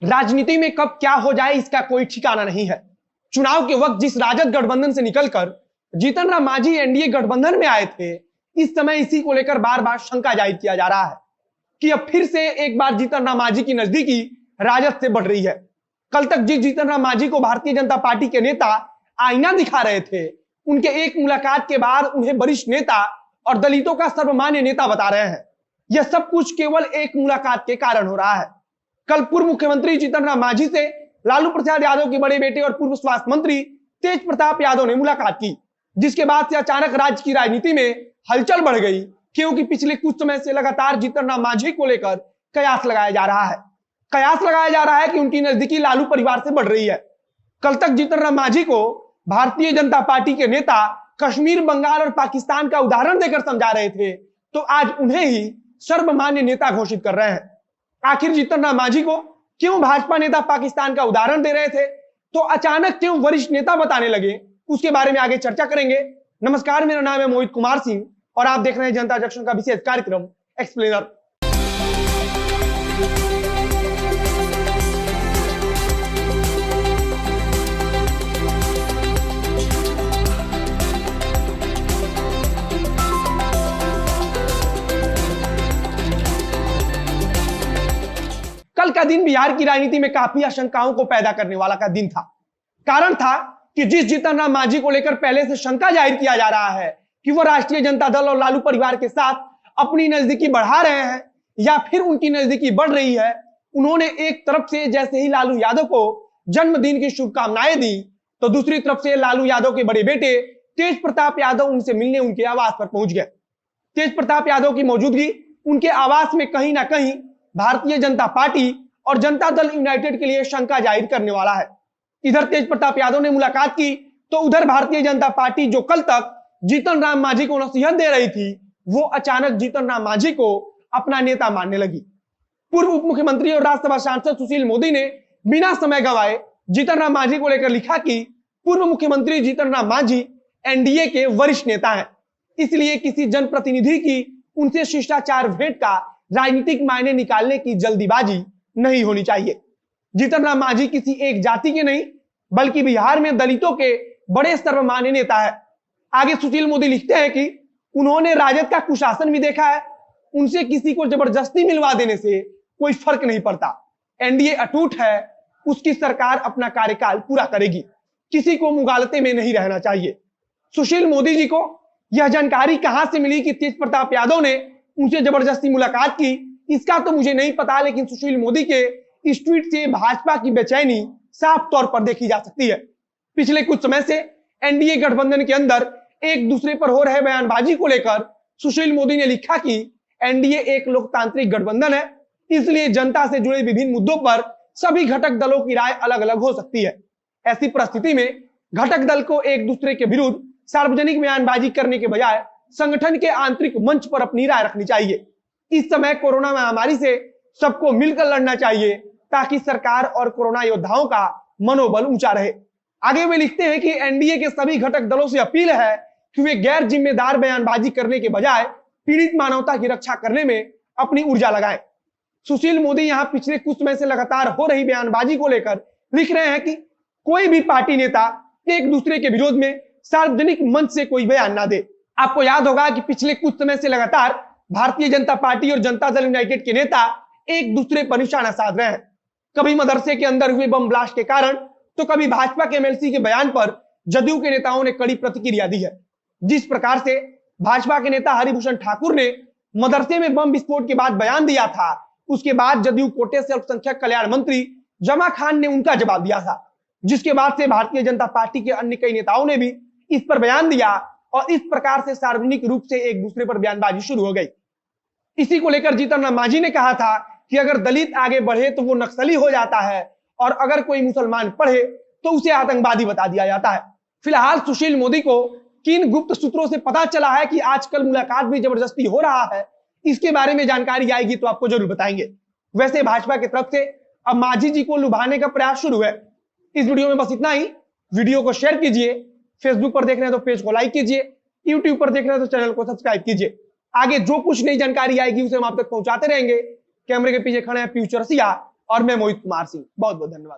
राजनीति में कब क्या हो जाए इसका कोई ठिकाना नहीं है। चुनाव के वक्त जिस राजद गठबंधन से निकलकर जीतन राम मांझी एनडीए गठबंधन में आए थे, इस समय इसी को लेकर बार बार शंका जाहिर किया जा रहा है कि अब फिर से एक बार जीतन राम मांझी की नजदीकी राजद से बढ़ रही है। कल तक जिस जीतन राम मांझी को भारतीय जनता पार्टी के नेता आईना दिखा रहे थे, उनके एक मुलाकात के बाद उन्हें वरिष्ठ नेता और दलितों का सर्वमान्य नेता बता रहे हैं। यह सब कुछ केवल एक मुलाकात के कारण हो रहा है। कल पूर्व मुख्यमंत्री जीतन राम मांझी से लालू प्रसाद यादव के बड़े बेटे और पूर्व स्वास्थ्य मंत्री तेज प्रताप यादव ने मुलाकात की, जिसके बाद से अचानक राज्य की राजनीति में हलचल बढ़ गई, क्योंकि पिछले कुछ समय से लगातार जीतन राम मांझी को लेकर कयास लगाया जा रहा है। कयास लगाया जा रहा है कि उनकी नजदीकी लालू परिवार से बढ़ रही है। कल तक जीतन राम मांझी को भारतीय जनता पार्टी के नेता कश्मीर, बंगाल और पाकिस्तान का उदाहरण देकर समझा रहे थे, तो आज उन्हें ही सर्वमान्य नेता घोषित कर रहे हैं। आखिर जीतन राम मांझी को क्यों भाजपा नेता पाकिस्तान का उदाहरण दे रहे थे, तो अचानक क्यों वरिष्ठ नेता बताने लगे, उसके बारे में आगे चर्चा करेंगे। नमस्कार, मेरा नाम है मोहित कुमार सिंह और आप देख रहे हैं जनता जंक्शन का विशेष कार्यक्रम एक्सप्लेनर। कल का दिन बिहार की राजनीति में काफी आशंकाओं को पैदा करने वाला का दिन था। कारण था कि जिस जीतन राम मांझी को लेकर पहले से शंका जाहिर किया जा रहा है कि वह राष्ट्रीय जनता दल और लालू परिवार के साथ अपनी नजदीकी बढ़ा रहे हैं या फिर उनकी नजदीकी बढ़ रही है, उन्होंने एक तरफ से जैसे ही लालू यादव को जन्मदिन की शुभकामनाएं दी, तो दूसरी तरफ से लालू यादव के बड़े बेटे तेज प्रताप यादव उनसे मिलने उनके आवास पर पहुंच गए। तेज प्रताप यादव की मौजूदगी उनके आवास में कहीं ना कहीं भारतीय जनता पार्टी और जनता दल यूनाइटेड के लिए शंका जाहिर करने वाला है। इधर तेज प्रताप यादव ने मुलाकात की, तो उधर भारतीय जनता पार्टी जो कल तक जीतन राम मांझी को नसीहत दे रही थी, वो अचानक जीतन राम मांझी को अपना नेता मानने लगी। पूर्व उप मुख्यमंत्री और राज्यसभा सांसद सुशील मोदी ने बिना समय गंवाए जीतन राम मांझी को लेकर लिखा कि पूर्व मुख्यमंत्री जीतन राम मांझी एनडीए के वरिष्ठ नेता हैं, इसलिए किसी जनप्रतिनिधि की उनसे शिष्टाचार भेंट का राजनीतिक मायने निकालने की जल्दीबाजी नहीं होनी चाहिए। जीतन राम मांझी किसी एक जाति के नहीं, बल्कि बिहार में दलितों के बड़े सर्वमान्य नेता है। आगे सुशील मोदी लिखते हैं कि उन्होंने राजद का कुशासन भी देखा है, उनसे किसी को जबरदस्ती मिलवा देने से कोई फर्क नहीं पड़ता। एनडीए अटूट है, उसकी सरकार अपना कार्यकाल पूरा करेगी, किसी को मुगालते में नहीं रहना चाहिए। सुशील मोदी जी को यह जानकारी कहां से मिली कि तेज प्रताप यादव ने उनसे जबरदस्ती मुलाकात की, इसका तो मुझे नहीं पता, लेकिन सुशील मोदी के इस ट्वीट से भाजपा की बेचैनी साफ तौर पर देखी जा सकती है। पिछले कुछ समय से एनडीए गठबंधन के अंदर एक दूसरे पर हो रहे बयानबाजी को लेकर सुशील मोदी ने लिखा कि एनडीए एक लोकतांत्रिक गठबंधन है, इसलिए जनता से जुड़े विभिन्न मुद्दों पर सभी घटक दलों की राय अलग अलग हो सकती है। ऐसी परिस्थिति में घटक दल को एक दूसरे के विरुद्ध सार्वजनिक बयानबाजी करने के बजाय संगठन के आंतरिक मंच पर अपनी राय रखनी चाहिए। इस समय कोरोना महामारी से सबको मिलकर लड़ना चाहिए, ताकि सरकार और कोरोना योद्धाओं का मनोबल ऊंचा रहे। आगे वे लिखते हैं कि एनडीए के सभी घटक दलों से अपील है कि वे गैर जिम्मेदार बयानबाजी करने के बजाय पीड़ित मानवता की रक्षा करने में अपनी ऊर्जा लगाएं। सुशील मोदी यहां पिछले कुछ समय से लगातार हो रही बयानबाजी को लेकर लिख रहे हैं कि कोई भी पार्टी नेता एक दूसरे के विरोध में सार्वजनिक मंच से कोई बयान ना दे। आपको याद होगा कि पिछले कुछ समय से लगातार भारतीय जनता पार्टी और जनता दल यूनाइटेड के नेता एक दूसरे पर निशाना साध रहे हैं। कभी मदरसे के अंदर हुए बम ब्लास्ट के कारण, तो कभी भाजपा के एमएलसी के बयान पर जदयू के नेताओं ने कड़ी प्रतिक्रिया दी है। जिस प्रकार से भाजपा के नेता हरिभूषण ठाकुर ने मदरसे में बम विस्फोट के बाद बयान दिया था, उसके बाद जदयू कोटे से अल्पसंख्यक कल्याण मंत्री जमा खान ने उनका जवाब दिया था, जिसके बाद से भारतीय जनता पार्टी के अन्य कई नेताओं ने भी इस पर बयान दिया और इस प्रकार से सार्वजनिक रूप से एक दूसरे पर बयानबाजी शुरू हो गई। इसी को लेकर जीतन राम मांझी ने कहा था कि अगर दलित आगे बढ़े तो वो नक्सली हो जाता है, और अगर कोई मुसलमान पढ़े तो उसे आतंकवादी बता दिया जाता है। फिलहाल सुशील मोदी को किन गुप्त सूत्रों से पता चला है कि आजकल मुलाकात भी जबरदस्ती हो रहा है, इसके बारे में जानकारी आएगी तो आपको जरूर बताएंगे। वैसे भाजपा की तरफ से अब मांझी जी को लुभाने का प्रयास शुरू है। इस वीडियो में बस इतना ही। वीडियो को शेयर कीजिए, फेसबुक पर देख रहे हैं तो पेज को लाइक कीजिए, यूट्यूब पर देख रहे हैं तो चैनल को सब्सक्राइब कीजिए। आगे जो कुछ नई जानकारी आएगी उसे हम आप तक पहुंचाते रहेंगे। कैमरे के पीछे खड़े हैं पीयूष चौरसिया और मैं मोहित कुमार सिंह, बहुत बहुत धन्यवाद।